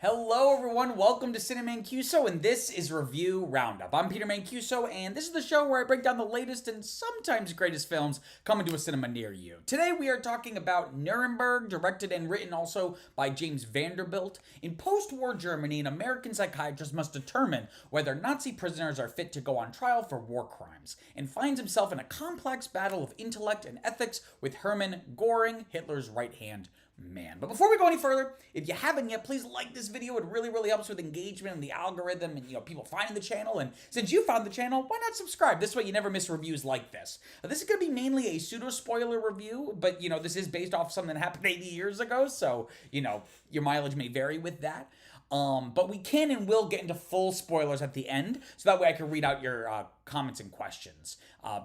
Hello everyone, welcome to Cinema Mancuso, and this is Review Roundup. I'm Peter Mancuso, and this is the show where I break down the latest and sometimes greatest films coming to a cinema near you. Today we are talking about Nuremberg, directed and written also by James Vanderbilt. In post-war Germany, an American psychiatrist must determine whether Nazi prisoners are fit to go on trial for war crimes, and finds himself in a complex battle of intellect and ethics with Hermann Göring, Hitler's right-hand man. But before we go any further, if you haven't yet, please like this video. It really helps with engagement and the algorithm and, people finding the channel. And since you found the channel, why not subscribe? This way you never miss reviews like this. This is going to be mainly a pseudo-spoiler review, but, this is based off something that happened 80 years ago, so, your mileage may vary with that. But we can and will get into full spoilers at the end, so that way I can read out your comments and questions.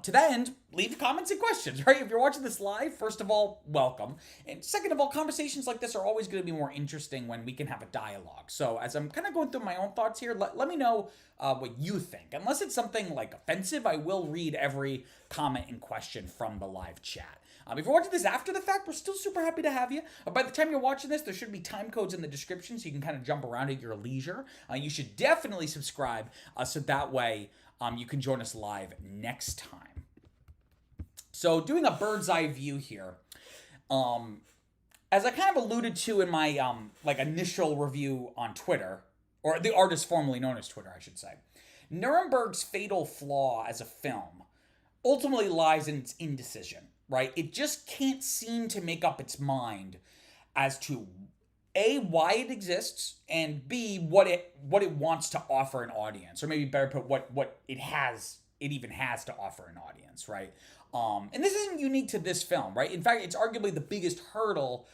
To that end, leave comments and questions, right? If you're watching this live, first of all, welcome. And second of all, conversations like this are always going to be more interesting when we can have a dialogue. So as I'm kind of going through my own thoughts here, let me know what you think. Unless it's something like offensive, I will read every comment and question from the live chat. If you're watching this after the fact, we're still super happy to have you. By the time you're watching this, there should be time codes in the description so you can kind of jump around at your leisure. You should definitely subscribe so that way you can join us live next time. So doing a bird's eye view here, as I kind of alluded to in my initial review on Twitter, or the artist formerly known as Twitter, I should say, Nuremberg's fatal flaw as a film ultimately lies in its indecision. Right? It just can't seem to make up its mind as to A, why it exists, and B, what it wants to offer an audience, or maybe better put, what it even has to offer an audience, right? And this isn't unique to this film, right? In fact, it's arguably the biggest hurdle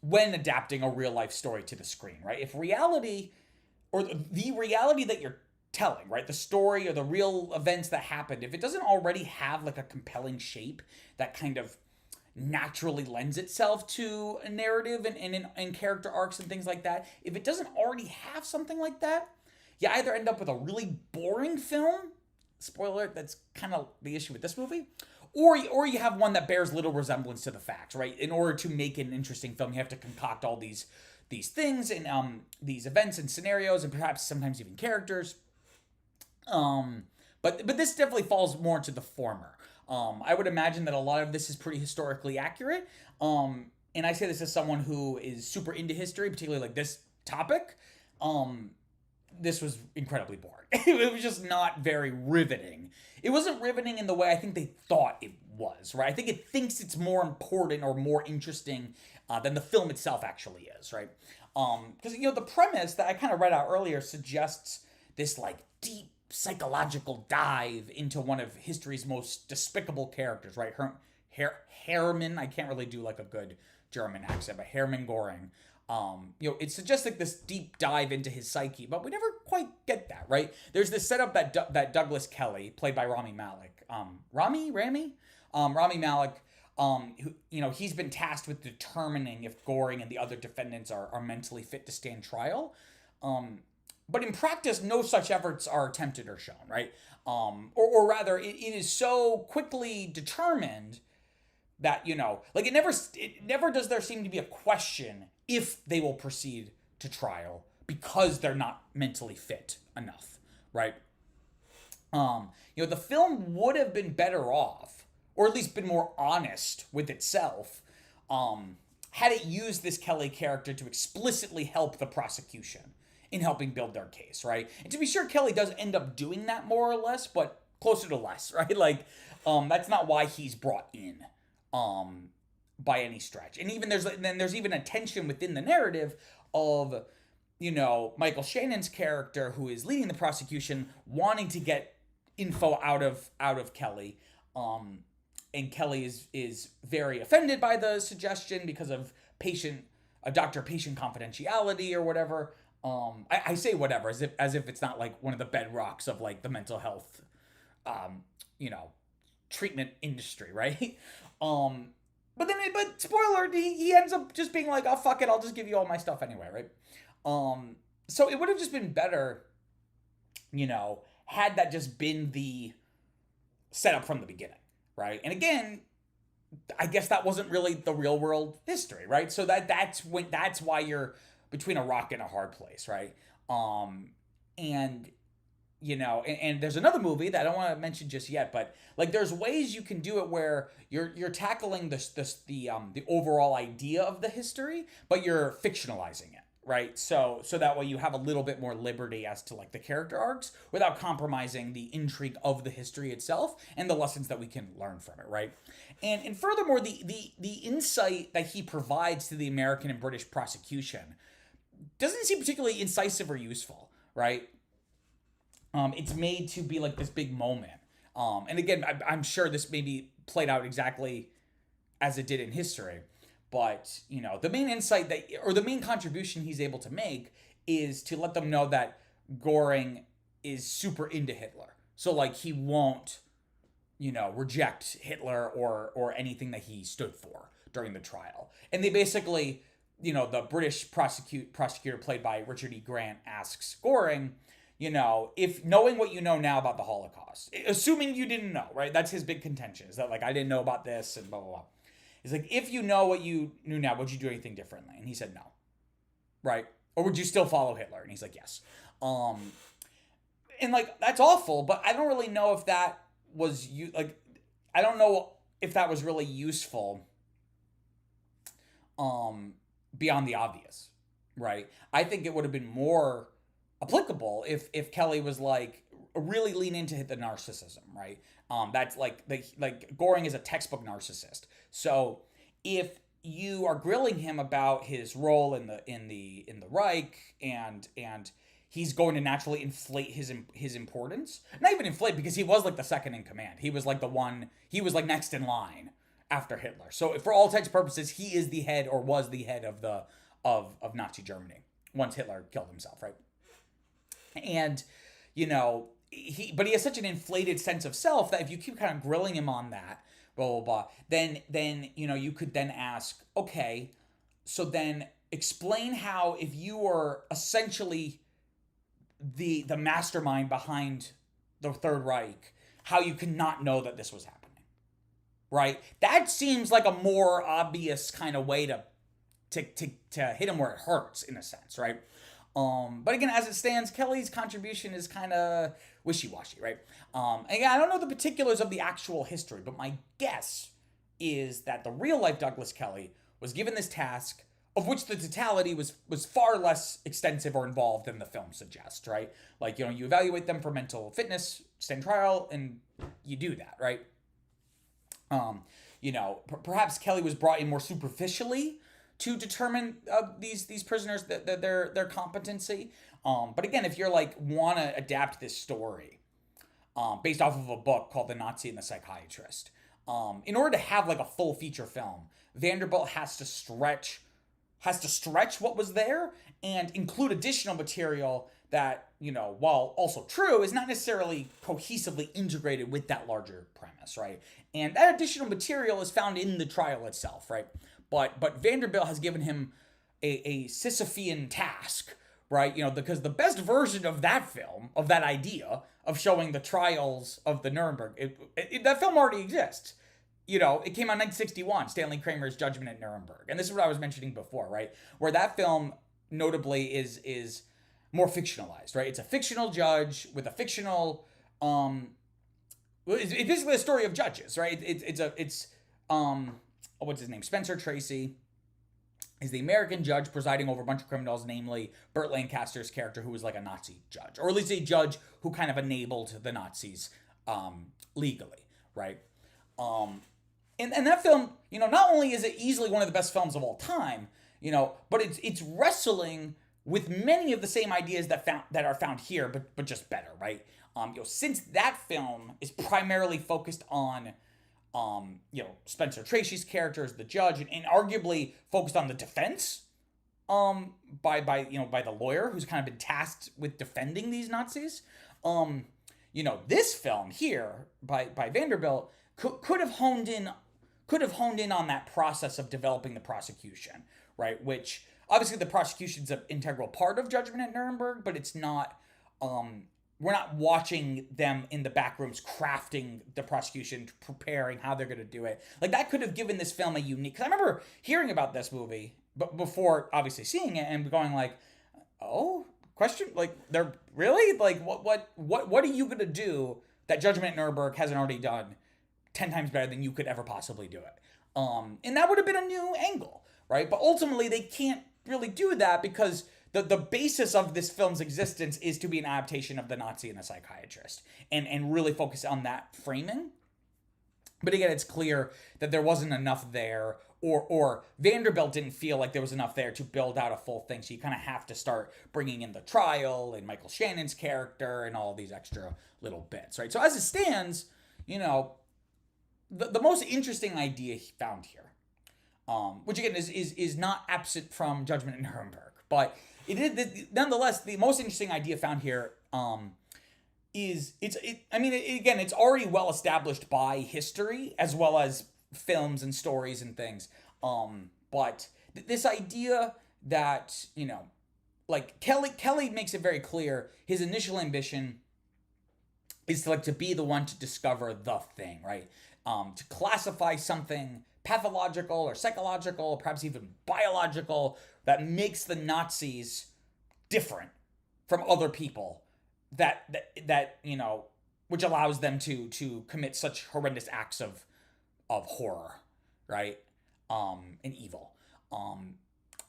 when adapting a real life story to the screen, right? If reality, or the reality that you're telling, right? The story or the real events that happened, if it doesn't already have like a compelling shape that kind of naturally lends itself to a narrative and character arcs and things like that, if it doesn't already have something like that, you either end up with a really boring film, spoiler alert, that's kind of the issue with this movie, or you have one that bears little resemblance to the facts, right? In order to make an interesting film, you have to concoct all these things and these events and scenarios and perhaps sometimes even characters. But this definitely falls more into the former. I would imagine that a lot of this is pretty historically accurate. And I say this as someone who is super into history, particularly like this topic. This was incredibly boring. It was just not very riveting. It wasn't riveting in the way I think they thought it was, right? I think it thinks it's more important or more interesting than the film itself actually is, right? Because, the premise that I kind of read out earlier suggests this deep psychological dive into one of history's most despicable characters, right? Hermann, I can't really do a good German accent, but Hermann Göring. It suggests this deep dive into his psyche, but we never quite get that, right? There's this setup that Douglas Kelly, played by Rami Malek, Rami Malek, who, he's been tasked with determining if Göring and the other defendants are mentally fit to stand trial. But in practice, no such efforts are attempted or shown, right? Or rather, it is so quickly determined that, it never does there seem to be a question if they will proceed to trial because they're not mentally fit enough, right? The film would have been better off, or at least been more honest with itself, had it used this Kelly character to explicitly help the prosecution in helping build their case, right? And to be sure, Kelly does end up doing that more or less, but closer to less, right? That's not why he's brought in, by any stretch. And even there's even a tension within the narrative of, Michael Shannon's character, who is leading the prosecution, wanting to get info out of Kelly, and Kelly is very offended by the suggestion because of doctor-patient confidentiality or whatever. I say whatever as if it's not one of the bedrocks of the mental health, treatment industry, right? But spoiler, he ends up just being oh, fuck it, I'll just give you all my stuff anyway, right? So it would have just been better, had that just been the setup from the beginning, right? And again, I guess that wasn't really the real world history, right? So that's why you're between a rock and a hard place, right? And and there's another movie that I don't want to mention just yet, but like there's ways you can do it where you're tackling the overall idea of the history, but you're fictionalizing it, right? So that way you have a little bit more liberty as to like the character arcs without compromising the intrigue of the history itself and the lessons that we can learn from it, right? And furthermore, the insight that he provides to the American and British prosecution doesn't seem particularly incisive or useful, right? It's made to be like this big moment. And again, I'm sure this maybe played out exactly as it did in history. But, the main insight or the main contribution he's able to make is to let them know that Göring is super into Hitler. So, like, he won't, reject Hitler or anything that he stood for during the trial. And they basically, the British prosecutor played by Richard E. Grant asks Göring, if knowing what you know now about the Holocaust, assuming you didn't know, right? That's his big contention, is that like, I didn't know about this and blah, blah, blah. He's like, if you know what you knew now, would you do anything differently? And he said no, right? Or would you still follow Hitler? And he's like, yes. And like, that's awful, but I don't really know if that was, I don't know if that was really useful beyond the obvious, right? I think it would have been more applicable if Kelly was like really lean into the narcissism, right? That's like Göring is a textbook narcissist. So if you are grilling him about his role in the Reich and he's going to naturally inflate his importance, not even inflate, because he was like the second in command. He was like he was like next in line after Hitler. So for all intents and purposes, he is the head or was the head of Nazi Germany once Hitler killed himself, right? And, he has such an inflated sense of self that if you keep kind of grilling him on that, blah, blah, blah, then, you could then ask, okay, so then explain how if you were essentially the mastermind behind the Third Reich, how you could not know that this was happening, right? That seems like a more obvious kind of way to hit him where it hurts, in a sense, right? But again, as it stands, Kelly's contribution is kind of wishy-washy, right? Again, I don't know the particulars of the actual history, but my guess is that the real-life Douglas Kelly was given this task, of which the totality was far less extensive or involved than the film suggests, right? Like, you evaluate them for mental fitness, stand trial, and you do that, right? Perhaps Kelly was brought in more superficially to determine these prisoners their competency. But again, if you're like want to adapt this story based off of a book called The Nazi and the Psychiatrist, in order to have like a full feature film, Vanderbilt has to stretch what was there and include additional material that, while also true, is not necessarily cohesively integrated with that larger premise, right? And that additional material is found in the trial itself, right? But Vanderbilt has given him a Sisyphean task, right? Because the best version of that film, of that idea of showing the trials of the Nuremberg, that film already exists. It came out in 1961, Stanley Kramer's Judgment at Nuremberg. And this is what I was mentioning before, right? Where that film notably is more fictionalized, right? It's a fictional judge with a fictional, it's basically a story of judges, right? It's what's his name? Spencer Tracy is the American judge presiding over a bunch of criminals, namely Burt Lancaster's character, who was like a Nazi judge, or at least a judge who kind of enabled the Nazis legally, right? And that film, not only is it easily one of the best films of all time, but it's wrestling with many of the same ideas that are found here, but just better, right? Since that film is primarily focused on Spencer Tracy's character as the judge, and arguably focused on the defense, by the lawyer who's kind of been tasked with defending these Nazis. This film here by Vanderbilt could have honed in on that process of developing the prosecution, right? Which obviously the prosecution's an integral part of Judgment at Nuremberg, but it's not. We're not watching them in the back rooms crafting the prosecution, preparing how they're going to do it. Like, that could have given this film a unique... Because I remember hearing about this movie but before obviously seeing it and going like, oh, question, like they're really like what are you gonna do that Judgment at Nuremberg hasn't already done 10 times better than you could ever possibly do it? And that would have been a new angle, right? But ultimately they can't really do that because the basis of this film's existence is to be an adaptation of The Nazi and the Psychiatrist and really focus on that framing. But again, it's clear that there wasn't enough there, or Vanderbilt didn't feel like there was enough there to build out a full thing. So you kind of have to start bringing in the trial and Michael Shannon's character and all these extra little bits, right? So as it stands, the most interesting idea he found here, which again is not absent from Judgment at Nuremberg, but it is nonetheless the most interesting idea found here. It's already well established by history as well as films and stories and things. But this idea that, like Kelly makes it very clear his initial ambition is to be the one to discover the thing, right? To classify something pathological or psychological, or perhaps even biological, that makes the Nazis different from other people. That which allows them to commit such horrendous acts of horror, right? And evil.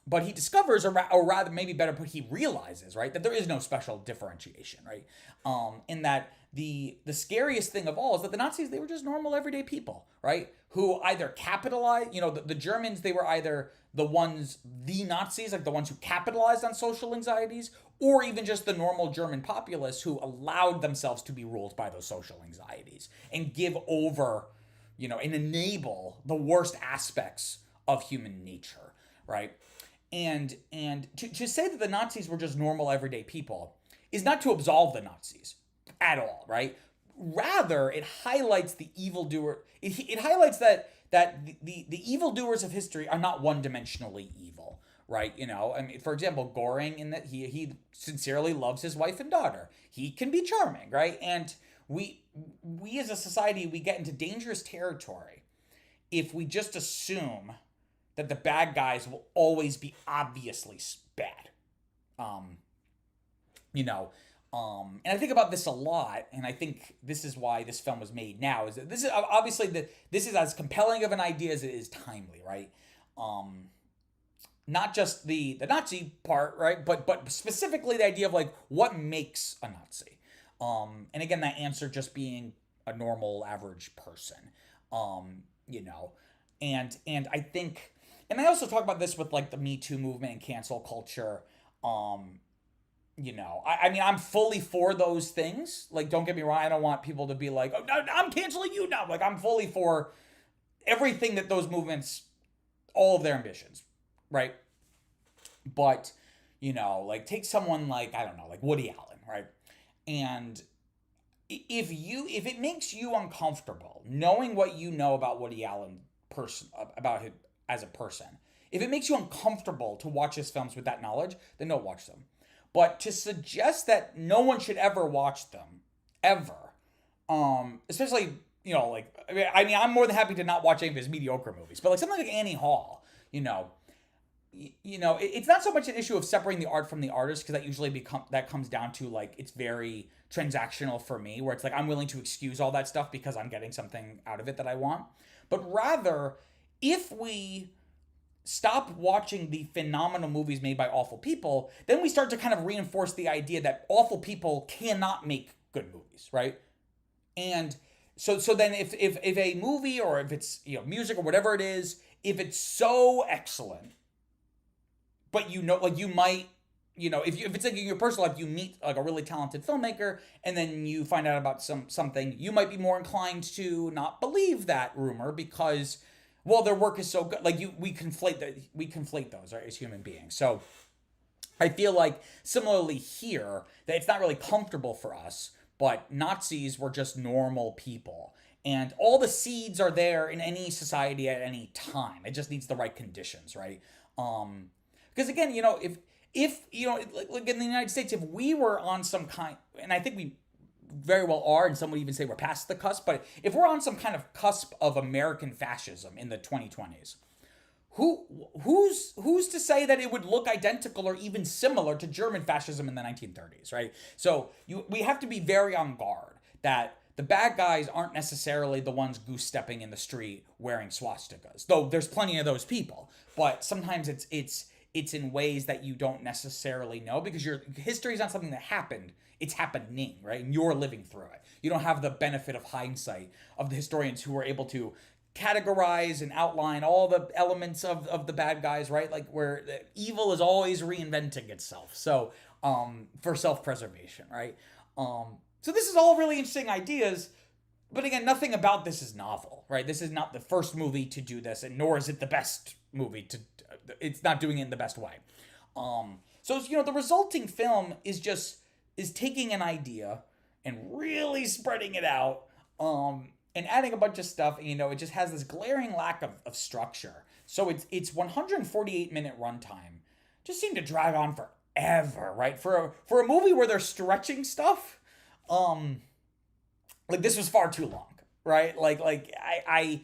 But he discovers, or rather, maybe better put, he realizes, right, that there is no special differentiation, right? In that the scariest thing of all is that the Nazis, they were just normal everyday people, right? Who either capitalized, the Germans, they were either the Nazis, like the ones who capitalized on social anxieties, or even just the normal German populace who allowed themselves to be ruled by those social anxieties and give over, and enable the worst aspects of human nature, right? And to say that the Nazis were just normal everyday people is not to absolve the Nazis at all, right? Rather, it highlights the evildoer. It highlights that the evildoers of history are not one-dimensionally evil, right? For example, Göring, in that he sincerely loves his wife and daughter. He can be charming, right? And we as a society, we get into dangerous territory if we just assume that the bad guys will always be obviously bad. And I think about this a lot, and I think this is why this film was made now. Is that this is obviously this is as compelling of an idea as it is timely, right? Not just the Nazi part, right? But specifically the idea of like what makes a Nazi. And again, that answer just being a normal average person. And I think, and I also talk about this with like the Me Too movement and cancel culture. I'm fully for those things. Like, don't get me wrong. I don't want people to be like, oh, no, I'm canceling you now. Like, I'm fully for everything that those movements, all of their ambitions, right? But, like take someone like, I don't know, like Woody Allen, right? And if it makes you uncomfortable knowing what you know about Woody Allen about him as a person, if it makes you uncomfortable to watch his films with that knowledge, then don't watch them. But to suggest that no one should ever watch them, ever, especially, I'm more than happy to not watch any of his mediocre movies, but like something like Annie Hall, it's not so much an issue of separating the art from the artist, because that usually comes down to like, it's very transactional for me, where it's like, I'm willing to excuse all that stuff because I'm getting something out of it that I want. But rather, if we stop watching the phenomenal movies made by awful people, then we start to kind of reinforce the idea that awful people cannot make good movies, right? And so then if a movie, or if it's music or whatever it is, if it's so excellent, but like you might, if it's like in your personal life, you meet like a really talented filmmaker, and then you find out about something, you might be more inclined to not believe that rumor because, well, their work is so good. Like we conflate those, right, as human beings. So I feel like similarly here, that it's not really comfortable for us, but Nazis were just normal people. And all the seeds are there in any society at any time. It just needs the right conditions, right? Because again, if like in the United States, if we were on some kind, and I think we very well are, and some would even say we're past the cusp, but if we're on some kind of cusp of American fascism in the 2020s, who's to say that it would look identical or even similar to German fascism in the 1930s, right? So we have to be very on guard that the bad guys aren't necessarily the ones goose stepping in the street wearing swastikas, though there's plenty of those people. But sometimes it's in ways that you don't necessarily know, because your history is not something that happened. It's happening, right? And you're living through it. You don't have the benefit of hindsight of the historians who were able to categorize and outline all the elements of the bad guys, right? Like, where the evil is always reinventing itself. So, for self-preservation, right? So this is all really interesting ideas, but again, nothing about this is novel, right? This is not the first movie to do this, and nor is it the best movie to. It's not doing it in the best way. So the resulting film is taking an idea and really spreading it out, and adding a bunch of stuff. And, it just has this glaring lack of structure. So it's 148-minute runtime. Just seemed to drag on forever, right? For a movie where they're stretching stuff. Like, this was far too long, right? I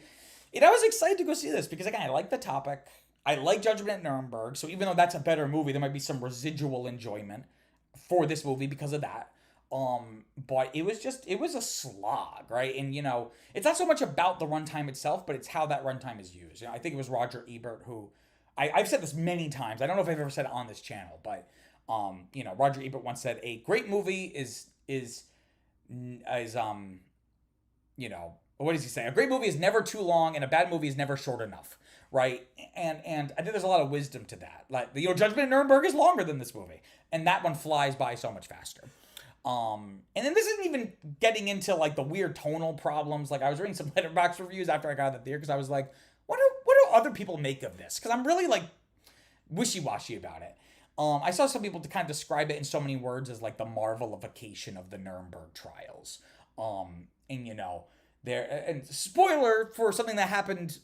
was excited to go see this because, again, I like the topic. I like Judgment at Nuremberg. So even though that's a better movie, there might be some residual enjoyment for this movie because of that. But it was a slog, right? And, it's not so much about the runtime itself, but it's how that runtime is used. I think it was Roger Ebert who, I've said this many times. I don't know if I've ever said it on this channel, but, Roger Ebert once said a great movie is what does he say? A great movie is never too long, and a bad movie is never short enough, right? And I think there's a lot of wisdom to that. Like, Judgment at Nuremberg is longer than this movie, and that one flies by so much faster. And then this isn't even getting into like the weird tonal problems. Like, I was reading some Letterboxd reviews after I got out of the theater because I was like, what do other people make of this? Because I'm really like wishy-washy about it. I saw some people to kind of describe it in so many words as like the Marvelification of the Nuremberg trials. And spoiler for something that happened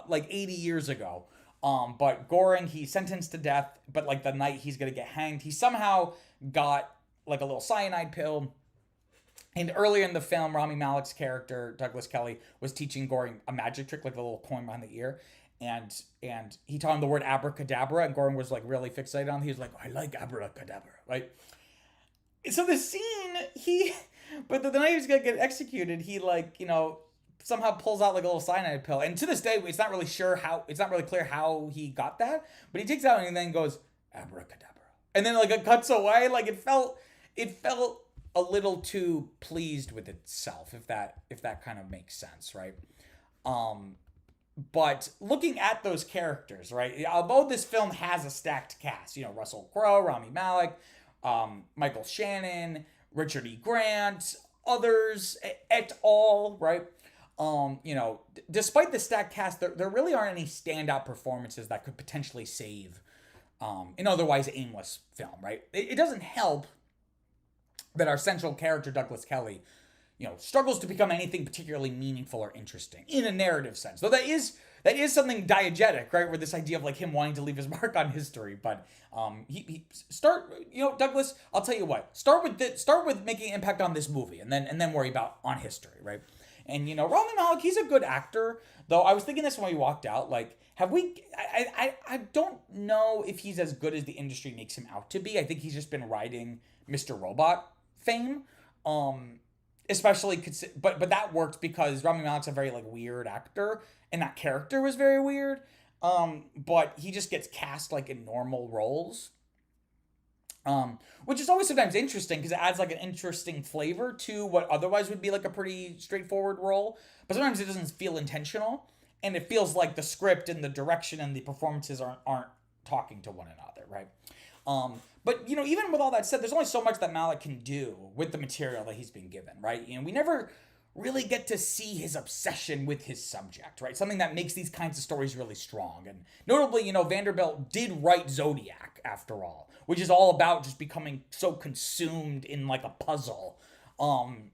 like 80 years ago. But Göring, he's sentenced to death, but like the night he's gonna get hanged, he somehow got like a little cyanide pill. And earlier in the film, Rami Malek's character, Douglas Kelly, was teaching Göring a magic trick, like a little coin behind the ear. And he taught him the word abracadabra, and Göring was like really fixated on it. He was like, I like abracadabra, right? So the scene, but the night he was gonna get executed, he somehow pulls out like a little cyanide pill. And to this day, it's not really clear how he got that, but he takes it out and then goes, abracadabra. And then like it cuts away. Like, it felt a little too pleased with itself, if that kind of makes sense, right? But looking at those characters, right? Although this film has a stacked cast, Russell Crowe, Rami Malek, Michael Shannon, Richard E. Grant, others et al., right? Despite the stacked cast, there really aren't any standout performances that could potentially save an otherwise aimless film, right? It doesn't help that our central character, Douglas Kelly, struggles to become anything particularly meaningful or interesting in a narrative sense. Though that is something diegetic, right? Where this idea of like him wanting to leave his mark on history. But Douglas, I'll tell you what, start with making an impact on this movie, and then worry about on history, right? And Rami Malek, he's a good actor. Though I was thinking this when we walked out, like, I don't know if he's as good as the industry makes him out to be. I think he's just been riding Mr. Robot fame. Especially, but that worked because Rami Malek's a very like weird actor, and that character was very weird. But he just gets cast like in normal roles, which is always sometimes interesting because it adds like an interesting flavor to what otherwise would be like a pretty straightforward role. But sometimes it doesn't feel intentional, and it feels like the script and the direction and the performances aren't talking to one another, right? But, even with all that said, there's only so much that Malek can do with the material that he's been given, right? We never really get to see his obsession with his subject, right? Something that makes these kinds of stories really strong. And notably, Vanderbilt did write Zodiac, after all, which is all about just becoming so consumed in like a puzzle. And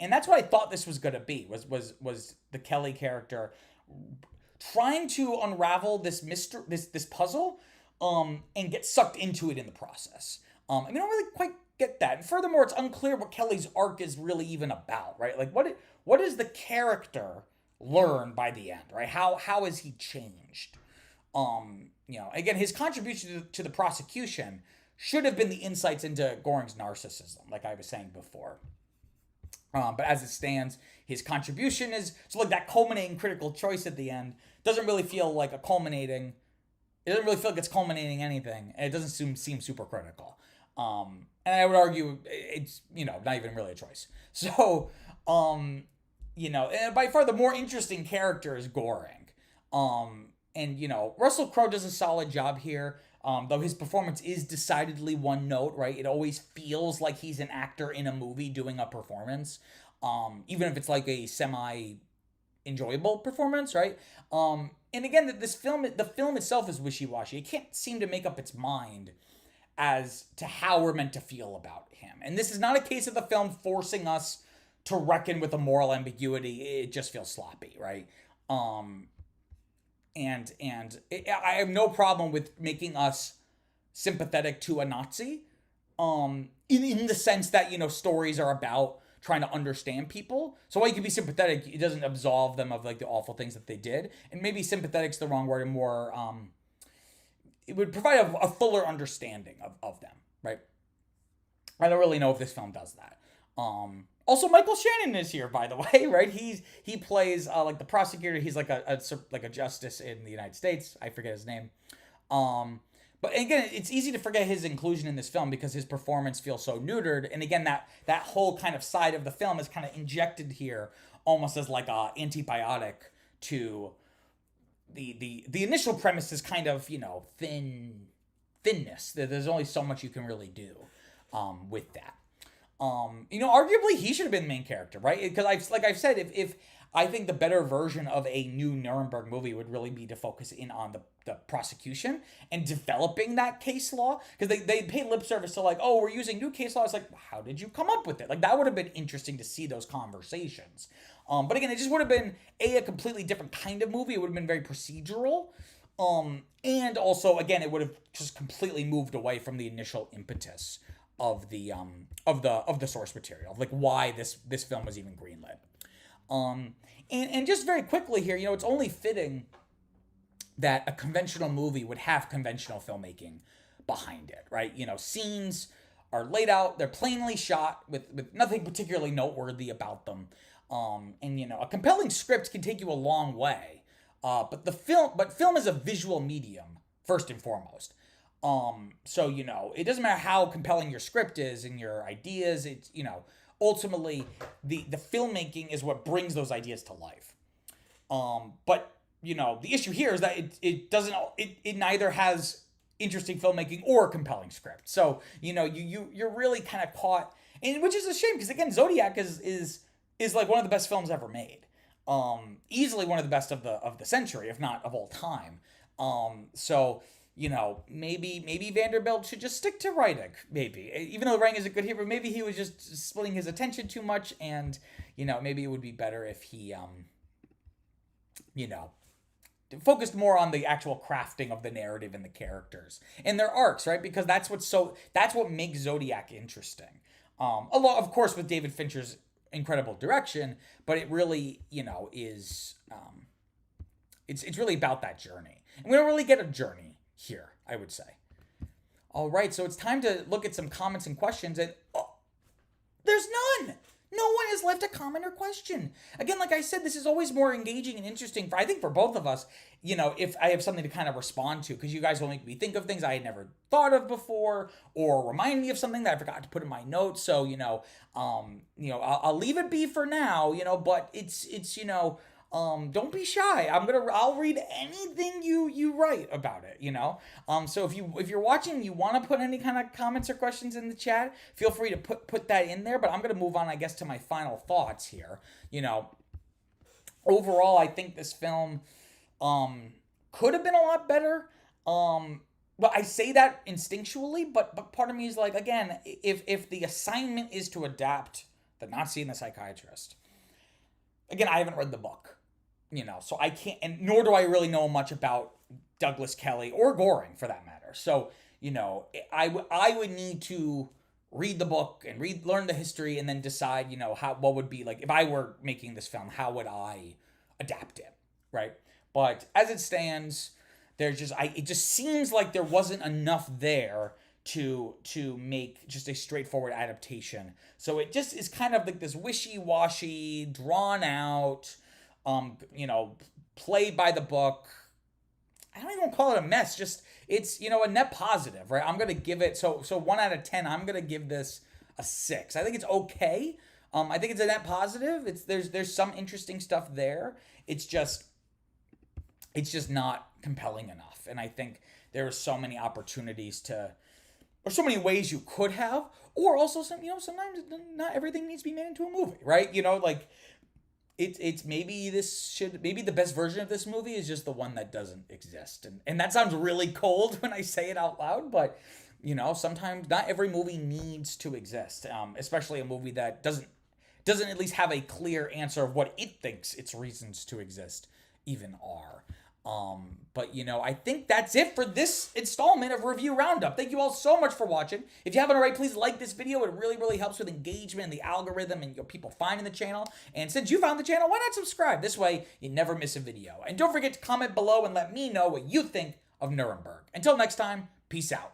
that's what I thought this was going to be, was the Kelly character trying to unravel this puzzle, and get sucked into it in the process. I don't really quite get that. And furthermore, it's unclear what Kelly's arc is really even about, right? Like, what does the character learn by the end, right? How has he changed? Again, his contribution to the prosecution should have been the insights into Göring's narcissism, like I was saying before. But as it stands, his contribution is so like that culminating critical choice at the end doesn't really feel like a culminating. It doesn't really feel like it's culminating anything, and it doesn't seem super critical. And I would argue it's not even really a choice. So and by far the more interesting character is Göring. Russell Crowe does a solid job here. Though his performance is decidedly one note, right? It always feels like he's an actor in a movie doing a performance, even if it's like a semi-enjoyable performance, right? And again, the film itself is wishy-washy. It can't seem to make up its mind as to how we're meant to feel about him. And this is not a case of the film forcing us to reckon with a moral ambiguity. It just feels sloppy, right? I have no problem with making us sympathetic to a Nazi, in the sense that stories are about trying to understand people. So while you can be sympathetic, it doesn't absolve them of like the awful things that they did. And maybe sympathetic's the wrong word, and more it would provide a fuller understanding of them, right? I don't really know if this film does that. Also, Michael Shannon is here, by the way, right? He plays like the prosecutor. He's like a justice in the United States. I forget his name. But again, it's easy to forget his inclusion in this film because his performance feels so neutered. And again, that whole kind of side of the film is kind of injected here almost as like a antibiotic to the initial premise is kind of thinness. There's only so much you can really do with that. Arguably he should have been the main character, right? Because I've said, if I think the better version of a new Nuremberg movie would really be to focus in on the prosecution and developing that case law, because they pay lip service to like, oh, we're using new case law. It's like, how did you come up with it? Like that would have been interesting to see those conversations. But again, it just would have been a completely different kind of movie. It would have been very procedural. And also, again, it would have just completely moved away from the initial impetus of the source material, like why this film was even greenlit. And just very quickly here, it's only fitting that a conventional movie would have conventional filmmaking behind it, right? Scenes are laid out, they're plainly shot with nothing particularly noteworthy about them. A compelling script can take you a long way. But film is a visual medium first and foremost. So it doesn't matter how compelling your script is and your ideas. It's ultimately the filmmaking is what brings those ideas to life. But the issue here is that it neither has interesting filmmaking or a compelling script. So you're really kind of caught, and which is a shame because again, Zodiac is like one of the best films ever made. Easily one of the best of the century, if not of all time. So maybe Vanderbilt should just stick to writing, maybe. Even though writing is a good here, but maybe he was just splitting his attention too much, and, maybe it would be better if he, focused more on the actual crafting of the narrative and the characters and their arcs, right? Because that's what makes Zodiac interesting. A lot, of course, with David Fincher's incredible direction, but it really, is, it's really about that journey. And we don't really get a journey here, I would say. All right, so it's time to look at some comments and questions, and there's none. No one has left a comment or question. Again, like I said, this is always more engaging and interesting I think for both of us, if I have something to kind of respond to, because you guys will make me think of things I had never thought of before, or remind me of something that I forgot to put in my notes. So, I'll leave it be for now, but it's don't be shy. I'll read anything you write about it, So if you're watching, you want to put any kind of comments or questions in the chat, feel free to put that in there. But I'm going to move on, I guess, to my final thoughts here. Overall, I think this film could have been a lot better. But I say that instinctually, but part of me is like, again, if the assignment is to adapt The Nazi and the Psychiatrist, again, I haven't read the book. So I can't, and nor do I really know much about Douglas Kelly or Göring for that matter. So, I would need to read the book and learn the history and then decide, what would be like, if I were making this film, how would I adapt it, right? But as it stands, it just seems like there wasn't enough there to make just a straightforward adaptation. So it just is kind of like this wishy-washy, drawn out, play by the book. I don't even call it a mess. Just it's a net positive, right? I'm gonna give it so 1 out of 10. I'm gonna give this a 6. I think it's okay. I think it's a net positive. There's some interesting stuff there. It's just not compelling enough. And I think there are so many opportunities or so many ways you could have, or also sometimes not everything needs to be made into a movie, right? It's maybe the best version of this movie is just the one that doesn't exist. And that sounds really cold when I say it out loud, but sometimes not every movie needs to exist, especially a movie that doesn't at least have a clear answer of what it thinks its reasons to exist even are. But I think that's it for this installment of Review Roundup. Thank you all so much for watching. If you haven't already, please like this video. It really, really helps with engagement and the algorithm and people finding the channel. And since you found the channel, why not subscribe? This way, you never miss a video. And don't forget to comment below and let me know what you think of Nuremberg. Until next time, peace out.